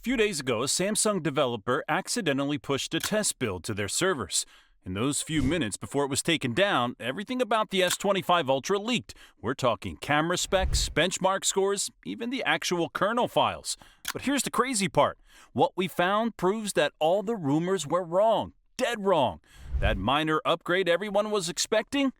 few days ago, a Samsung developer accidentally pushed a test build to their servers. In those few minutes before it was taken down, everything about the S25 Ultra leaked. We're talking camera specs, benchmark scores, even the actual kernel files. But here's the crazy part. What we found proves that all the rumors were wrong. Dead wrong. That minor upgrade everyone was expecting?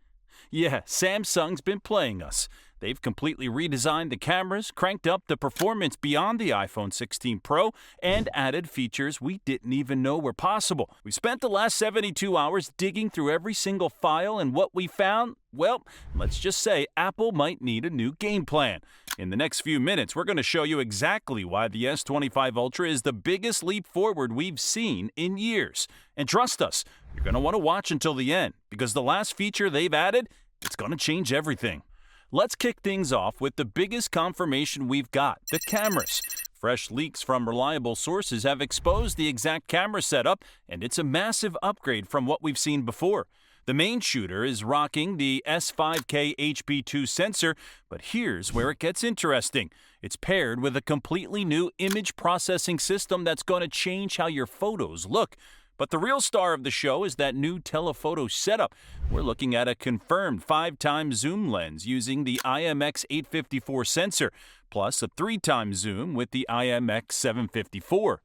Yeah, Samsung's been playing us. They've completely redesigned the cameras, cranked up the performance beyond the iPhone 16 Pro, and added features we didn't even know were possible. We spent the last 72 hours digging through every single file, and what we found, well, let's just say Apple might need a new game plan. In the next few minutes, we're going to show you exactly why the S25 Ultra is the biggest leap forward we've seen in years. And trust us, you're going to want to watch until the end, because the last feature they've added, it's going to change everything. Let's kick things off with the biggest confirmation we've got, the cameras. Fresh leaks from reliable sources have exposed the exact camera setup, and it's a massive upgrade from what we've seen before. The main shooter is rocking the S5K HP2 sensor, but here's where it gets interesting. It's paired with a completely new image processing system that's going to change how your photos look. But the real star of the show is that new telephoto setup. We're looking at a confirmed 5x zoom lens using the IMX854 sensor, plus a 3x zoom with the IMX754.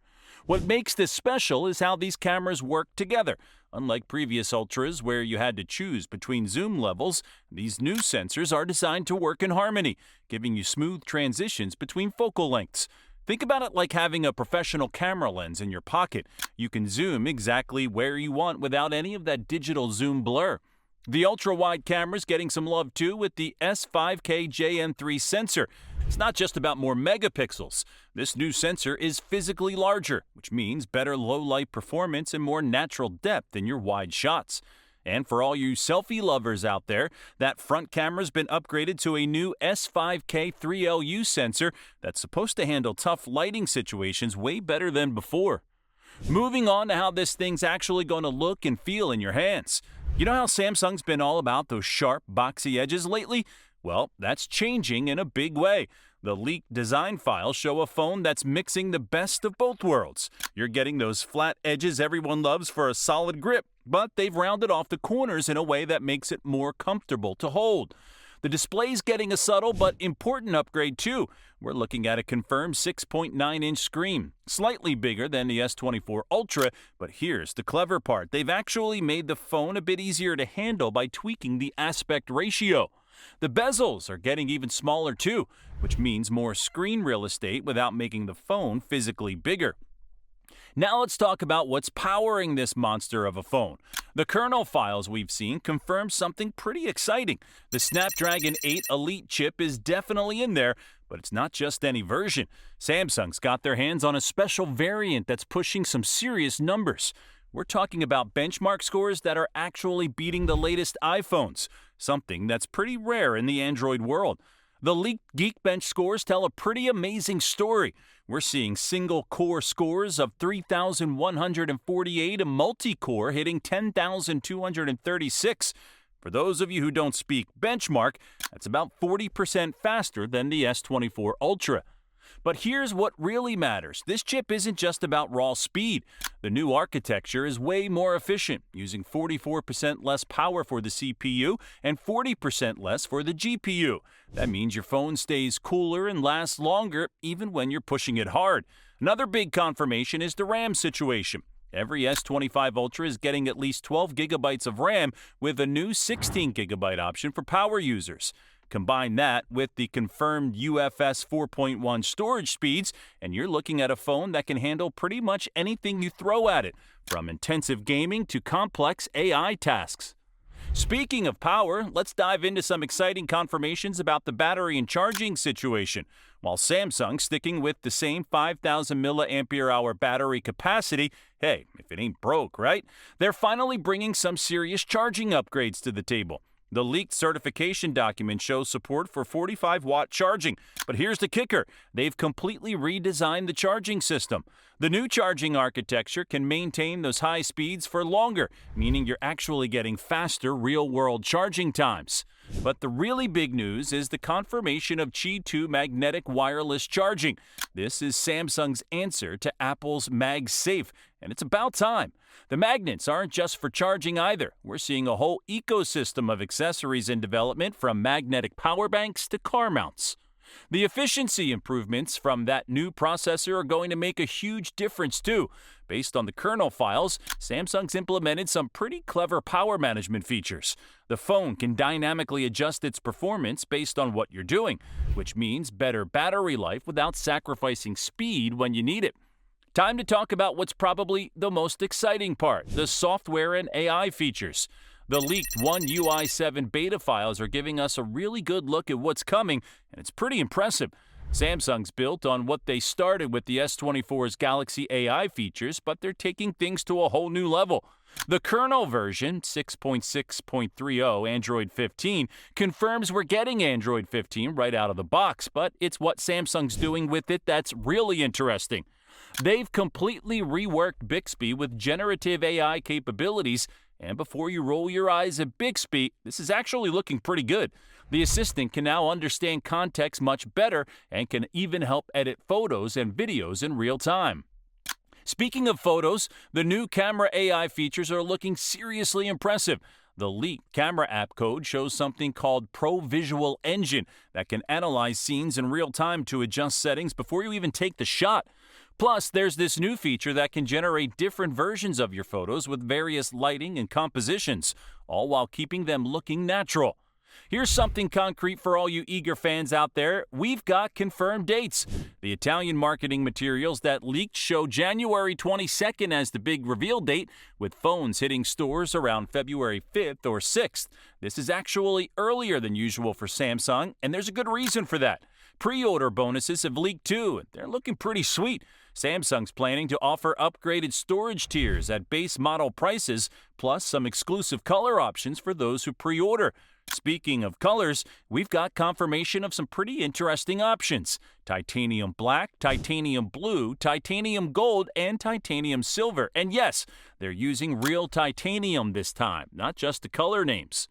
What makes this special is how these cameras work together. Unlike previous Ultras where you had to choose between zoom levels, these new sensors are designed to work in harmony, giving you smooth transitions between focal lengths. Think about it like having a professional camera lens in your pocket. You can zoom exactly where you want without any of that digital zoom blur. The ultra-wide camera's getting some love too with the S5K JN3 sensor. It's not just about more megapixels. This new sensor is physically larger, which means better low-light performance and more natural depth in your wide shots. And for all you selfie lovers out there, that front camera's been upgraded to a new S5K 3LU sensor that's supposed to handle tough lighting situations way better than before. Moving on to how this thing's actually going to look and feel in your hands. You know how Samsung's been all about those sharp, boxy edges lately? Well, that's changing in a big way. The leaked design files show a phone that's mixing the best of both worlds. You're getting those flat edges everyone loves for a solid grip, but they've rounded off the corners in a way that makes it more comfortable to hold. The display's getting a subtle but important upgrade too. We're looking at a confirmed 6.9-inch screen, slightly bigger than the S24 Ultra, but here's the clever part. They've actually made the phone a bit easier to handle by tweaking the aspect ratio. The bezels are getting even smaller too, which means more screen real estate without making the phone physically bigger. Now let's talk about what's powering this monster of a phone. The kernel files we've seen confirm something pretty exciting. The Snapdragon 8 Elite chip is definitely in there, but it's not just any version. Samsung's got their hands on a special variant that's pushing some serious numbers. We're talking about benchmark scores that are actually beating the latest iPhones, something that's pretty rare in the Android world. The leaked Geekbench scores tell a pretty amazing story. We're seeing single-core scores of 3,148 and multi-core hitting 10,236. For those of you who don't speak benchmark, that's about 40% faster than the S24 Ultra. But here's what really matters. This chip isn't just about raw speed. The new architecture is way more efficient, using 44% less power for the CPU and 40% less for the GPU. That means your phone stays cooler and lasts longer, even when you're pushing it hard. Another big confirmation is the RAM situation. Every S25 Ultra is getting at least 12 gigabytes of RAM with a new 16 gigabyte option for power users. Combine that with the confirmed UFS 4.1 storage speeds, and you're looking at a phone that can handle pretty much anything you throw at it, from intensive gaming to complex AI tasks. Speaking of power, let's dive into some exciting confirmations about the battery and charging situation. While Samsung's sticking with the same 5,000 mAh battery capacity, hey, if it ain't broke, right? They're finally bringing some serious charging upgrades to the table. The leaked certification document shows support for 45-watt charging, but here's the kicker. They've completely redesigned the charging system. The new charging architecture can maintain those high speeds for longer, meaning you're actually getting faster real-world charging times. But the really big news is the confirmation of Qi 2 magnetic wireless charging. This is Samsung's answer to Apple's MagSafe, and it's about time. The magnets aren't just for charging either. We're seeing a whole ecosystem of accessories in development, from magnetic power banks to car mounts. The efficiency improvements from that new processor are going to make a huge difference too. Based on the kernel files, Samsung's implemented some pretty clever power management features. The phone can dynamically adjust its performance based on what you're doing, which means better battery life without sacrificing speed when you need it. Time to talk about what's probably the most exciting part: the software and AI features. The leaked One UI 7 beta files are giving us a really good look at what's coming, and it's pretty impressive. Samsung's built on what they started with the S24's Galaxy AI features, but they're taking things to a whole new level. The kernel version, 6.6.30 Android 15, confirms we're getting Android 15 right out of the box, but it's what Samsung's doing with it that's really interesting. They've completely reworked Bixby with generative AI capabilities, and before you roll your eyes at Bixby, this is actually looking pretty good. The assistant can now understand context much better and can even help edit photos and videos in real time. Speaking of photos, the new camera AI features are looking seriously impressive. The leaked camera app code shows something called Pro Visual Engine that can analyze scenes in real time to adjust settings before you even take the shot. Plus, there's this new feature that can generate different versions of your photos with various lighting and compositions, all while keeping them looking natural. Here's something concrete for all you eager fans out there. We've got confirmed dates. The Italian marketing materials that leaked show January 22nd as the big reveal date, with phones hitting stores around February 5th or 6th. This is actually earlier than usual for Samsung, and there's a good reason for that. Pre-order bonuses have leaked too, and they're looking pretty sweet. Samsung's planning to offer upgraded storage tiers at base model prices, plus some exclusive color options for those who pre-order. Speaking of colors, we've got confirmation of some pretty interesting options: titanium black, titanium blue, titanium gold, and titanium silver. And yes, they're using real titanium this time, not just the color names.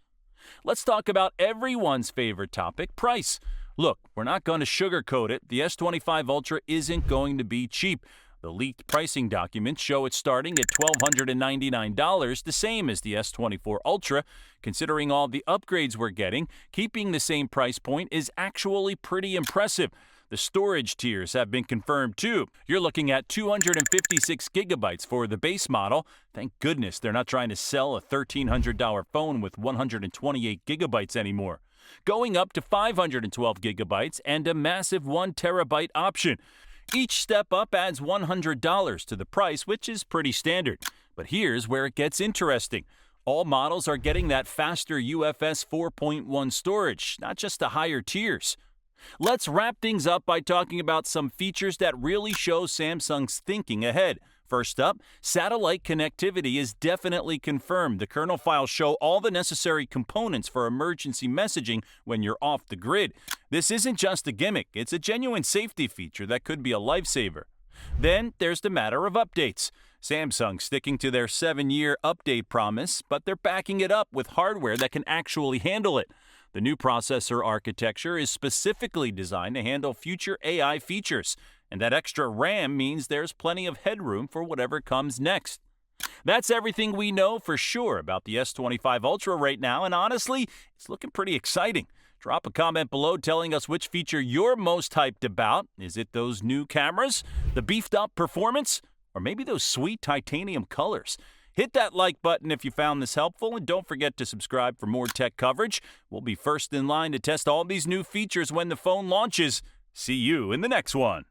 Let's talk about everyone's favorite topic: price. Look, we're not going to sugarcoat it. The S25 Ultra isn't going to be cheap. The leaked pricing documents show it starting at $1,299, the same as the S24 Ultra. Considering all the upgrades we're getting, keeping the same price point is actually pretty impressive. The storage tiers have been confirmed too. You're looking at 256 gigabytes for the base model. Thank goodness they're not trying to sell a $1,300 phone with 128 gigabytes anymore. Going up to 512 gigabytes and a massive 1 terabyte option. Each step up adds $100 to the price, which is pretty standard. But here's where it gets interesting. All models are getting that faster UFS 4.1 storage, not just the higher tiers. Let's wrap things up by talking about some features that really show Samsung's thinking ahead. First up, satellite connectivity is definitely confirmed. The kernel files show all the necessary components for emergency messaging when you're off the grid. This isn't just a gimmick, it's a genuine safety feature that could be a lifesaver. Then there's the matter of updates. Samsung's sticking to their 7-year update promise, but they're backing it up with hardware that can actually handle it. The new processor architecture is specifically designed to handle future AI features, and that extra RAM means there's plenty of headroom for whatever comes next. That's everything we know for sure about the S25 Ultra right now, and honestly, it's looking pretty exciting. Drop a comment below telling us which feature you're most hyped about. Is it those new cameras, the beefed up performance, or maybe those sweet titanium colors? Hit that like button if you found this helpful, and don't forget to subscribe for more tech coverage. We'll be first in line to test all these new features when the phone launches. See you in the next one.